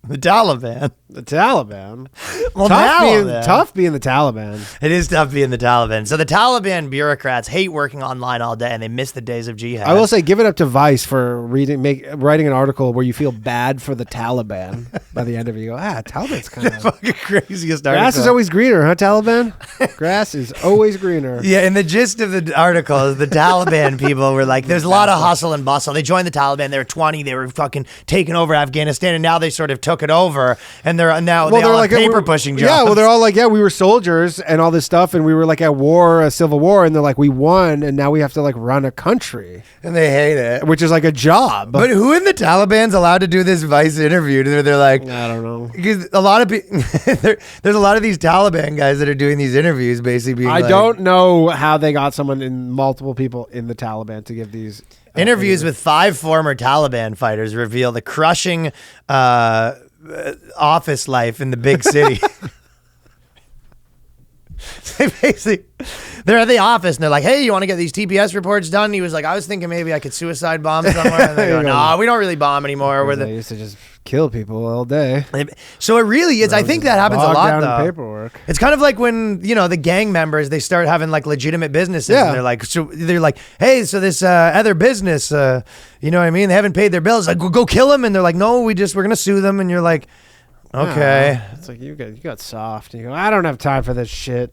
The Taliban. The Taliban. Well, tough being the Taliban. It is tough being the Taliban. So the Taliban bureaucrats hate working online all day, and they miss the days of jihad. I will say, give it up to Vice for writing an article where you feel bad for the Taliban. By the end of it, you go, Taliban's kind of fucking craziest article. Grass is always greener, huh, Taliban? Grass is always greener. Yeah, and the gist of the article is the Taliban people were like, there's a lot of hustle and bustle. They joined the Taliban. They were 20. They were fucking taking over Afghanistan, and now they sort of took it over, and they're like paper pushing jobs. Yeah, well, they're all like, we were soldiers and all this stuff, and we were like at war, a civil war, and they're like, we won, and now we have to like run a country. And they hate it. Which is like a job. But who in the Taliban's allowed to do this Vice interview? They're like, I don't know. Because a lot of there's a lot of these Taliban guys that are doing these interviews basically being don't know how they got multiple people in the Taliban to give these interviews with 5 former Taliban fighters reveal the crushing office life in the big city. They're at the office and they're like, hey, you want to get these TPS reports done? And he was like, I was thinking maybe I could suicide bomb somewhere. And they go, no, we don't really bomb anymore. They used to just kill people all day. So it really is. I think that happens a lot, though. Paperwork. It's kind of like when, the gang members, they start having like legitimate businesses. Yeah. And they're like, hey, so this other business, you know what I mean? They haven't paid their bills. Like, go kill them. And they're like, no, we're going to sue them. And you're like, okay. It's like you got soft. And you go, I don't have time for this shit.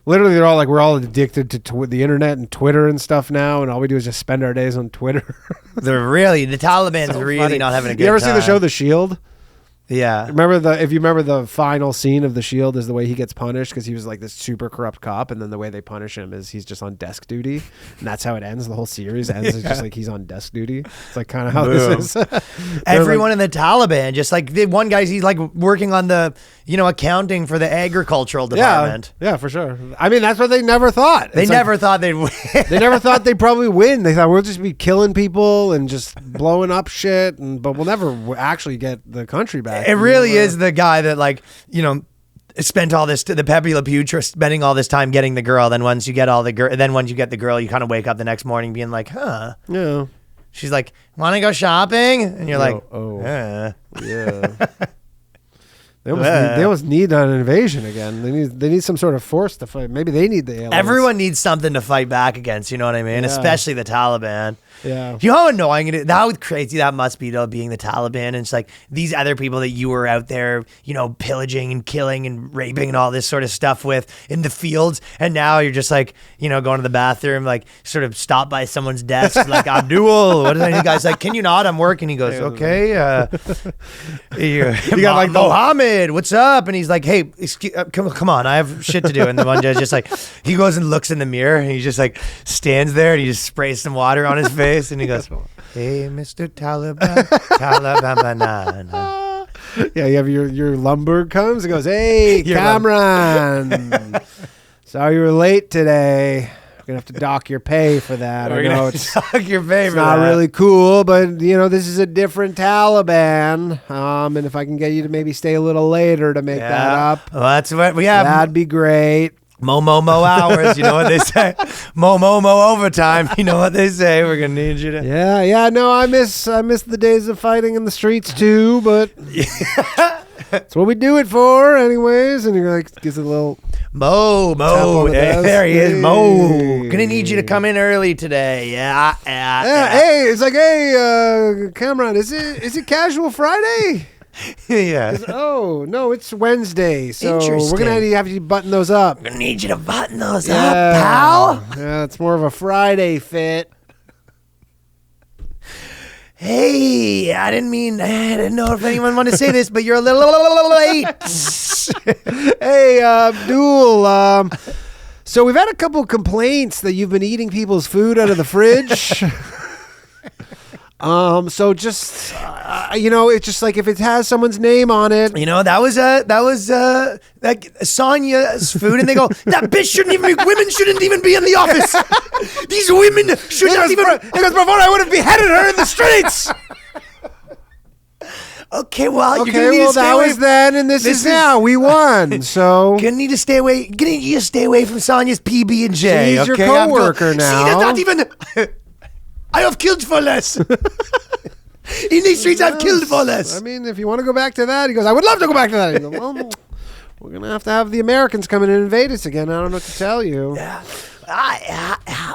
Literally, they're all like, we're all addicted to the internet and Twitter and stuff now, and all we do is just spend our days on Twitter. The Taliban's so really funny. Not having a good time. You ever see the show The Shield? Yeah. If you remember the final scene of The Shield is the way he gets punished because he was like this super corrupt cop, and then the way they punish him is he's just on desk duty, and that's how it ends. The whole series ends it's just like he's on desk duty. It's like kind of how this is. Everyone in the Taliban, just like the one guy, he's like working on the accounting for the agricultural department. Yeah, for sure. I mean, that's what they never thought. They never thought they'd win. They never thought they'd probably win. They thought we'll just be killing people and just blowing up shit, but we'll never actually get the country back. It really is the guy that spent all this, the Pepe Le Pew spending all this time getting the girl. Then once you get the girl, you kind of wake up the next morning being like, huh. Yeah. She's like, want to go shopping? And you're like, yeah. They almost need an invasion again. They need some sort of force to fight. Maybe they need the aliens. Everyone needs something to fight back against. You know what I mean? Yeah. Especially the Taliban. Yeah. You know how annoying it is? How crazy that must be, though, being the Taliban. And it's like these other people that you were out there, pillaging and killing and raping and all this sort of stuff with in the fields. And now you're just like, going to the bathroom, like sort of stop by someone's desk, like, Abdul. What is that? The guy's like, can you not? I'm working. He goes, okay. You got like Mohammed, what's up? And he's like, hey, come on. I have shit to do. And the one guy's just like, he goes and looks in the mirror and he just like stands there and he just sprays some water on his face. And he goes, hey, Mr. Taliban, Taliban banana. Yeah, you have your Lumberg comes and goes, hey, Cameron. Sorry you were late today. We're going to have to dock your pay for that. I know it's dock your pay it's for not that. really cool, but, this is a different Taliban. And if I can get you to maybe stay a little later to make that up, well, that's what we have. That'd be great. Mo hours, you know what they say. Mo overtime, you know what they say. We're gonna need you to. Yeah. No, I miss the days of fighting in the streets too, but that's what we do it for, anyways. And you're like, gives it a little Mo. There he is, Mo. Gonna need you to come in early today. Yeah. Hey, it's like, hey, Cameron, is it Casual Friday? Yeah. Oh, no, it's Wednesday, so we're going to have you button those up. I'm going to need you to button those up, pal. Yeah, it's more of a Friday fit. Hey, I didn't know if anyone wanted to say this, but you're a little late. Hey, Abdul, so we've had a couple complaints that you've been eating people's food out of the fridge. So just, it's just like if it has someone's name on it. That was like Sonia's food, and they go, that bitch women shouldn't even be in the office. These women shouldn't even. Because before I would have beheaded her in the streets. Okay, well, you're gonna need to stay that away. Was then, and this is now. We won, so gonna need to stay away. Gonna need you to stay away from Sonia's PB&J. She's your coworker now. See, that's not even. I have killed for less. In these streets, I've killed for I this. mean, if you want to go back to that, he goes, I would love to go back to that. He goes, well, we're going to have the Americans come in and invade us again. I don't know what to tell you. Yeah.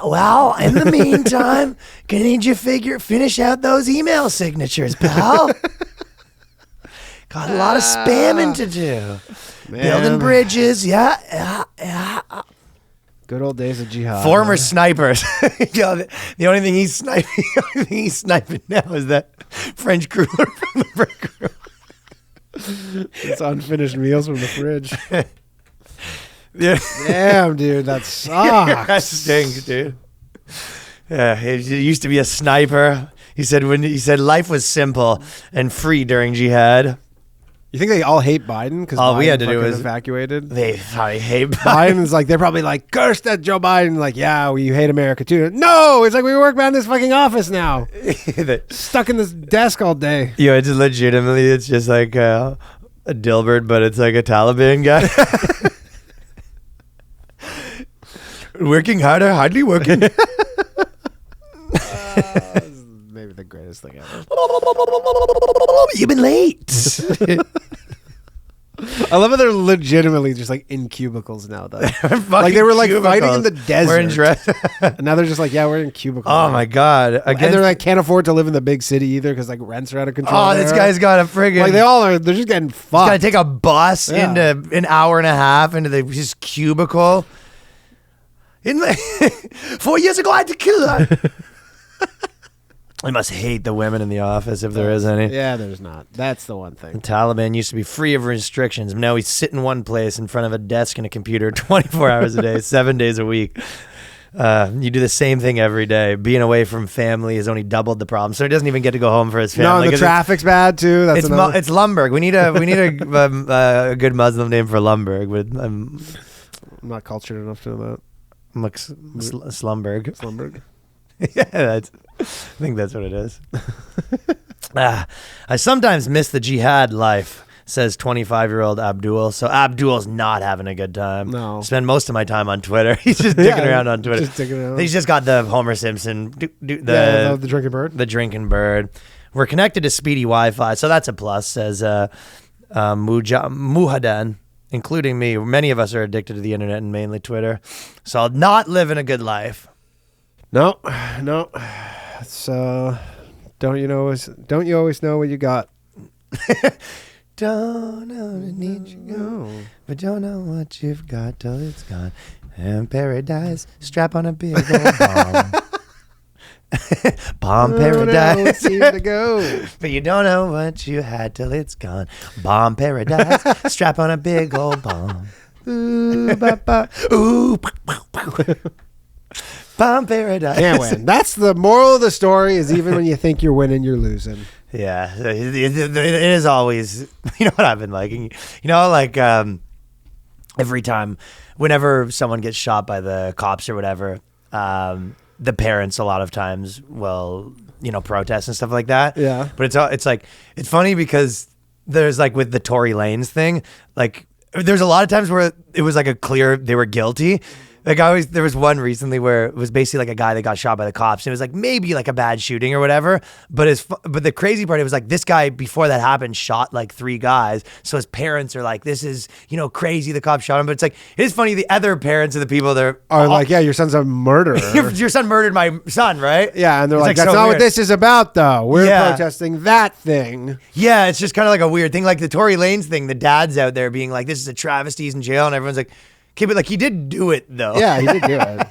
Well, in the meantime, gonna need you finish out those email signatures, pal. Got a lot of spamming to do. Man. Building bridges, yeah. Good old days of jihad. Former snipers. The only thing he's sniping now is that French cruller from the break room. It's unfinished meals from the fridge. Yeah. Damn, dude, that sucks. That stinks, dude. Yeah, he used to be a sniper. He said life was simple and free during jihad. You think they all hate Biden because All we had to do was evacuated? They probably hate Biden's like, they're probably like, curse that Joe Biden. Like, yeah, well, you hate America too. No, it's like we work behind this fucking office now. Stuck in this desk all day. Yo, it's legitimately, it's just like a Dilbert, but it's like a Taliban guy. Working harder, hardly working. This is maybe the greatest thing ever. You've been late. I love how they're legitimately just like in cubicles now, though. Like they were like fighting in the desert. We're in and now they're just like, yeah, we're in cubicles. Oh now. my god! And they're like can't afford to live in the big city either because like rents are out of control. Oh, this guy's got a friggin' like they all are. They're just getting fucked. Got to take a bus into an hour and a half into his cubicle. 4 years ago, I had to kill her. I must hate the women in the office if there is any. Yeah, there's not. That's the one The thing. Taliban used to be free of restrictions. Now we sit in one place in front of a desk and a computer 24 hours a day, 7 days a week. You do the same thing every day. Being away from family has only doubled the problem. So he doesn't even get to go home for his family. No, the traffic's bad too. That's it's Lumberg. We need a good Muslim name for Lumberg. I'm not cultured enough to know that. Slumberg. Slumberg. Yeah, I think that's what it is. I sometimes miss the jihad life, says 25-year-old Abdul. So Abdul's not having a good time. No. Spend most of my time on Twitter. He's just dicking around on Twitter. Just dicking around. He's just got the Homer Simpson, the drinking bird. The drinking bird. We're connected to speedy Wi-Fi, so that's a plus, says Muhadan. Including me. Many of us are addicted to the internet and mainly Twitter. So I'll not living a good life. No. It's don't you always know what you got? Don't know the need you go, but don't know what you've got till it's gone. And paradise, strap on a big old bomb. Bomb paradise. Seem to go. But you don't know what you had till it's gone. Bomb paradise, strap on a big old bomb. Ooh, ba, ba. Ooh, pow, pow, pow. Bomb paradise. Can't win. That's the moral of the story. Is even when you think you're winning, you're losing. Yeah, it is always. You know what I've been liking. You know, like every time, whenever someone gets shot by the cops or whatever. The parents a lot of times will, protest and stuff like that. Yeah. But it's funny because there's like with the Tory Lanez thing, like there's a lot of times where it was like a clear they were guilty. Like there was one recently where it was basically like a guy that got shot by the cops. And it was like maybe like a bad shooting or whatever. But the crazy part, it was like this guy before that happened shot like 3 guys. So his parents are like, this is, crazy. The cops shot him. But it's like, it is funny. The other parents of the people that are like, yeah, your son's a murderer. Your son murdered my son, right? Yeah. And they're like, that's so not weird. what this is about though. We're protesting that thing. Yeah. It's just kind of like a weird thing. Like the Tory Lanez thing, the dad's out there being like, this is a travesty. He's in jail. And everyone's like, okay, but like he did do it though. Yeah, he did do it.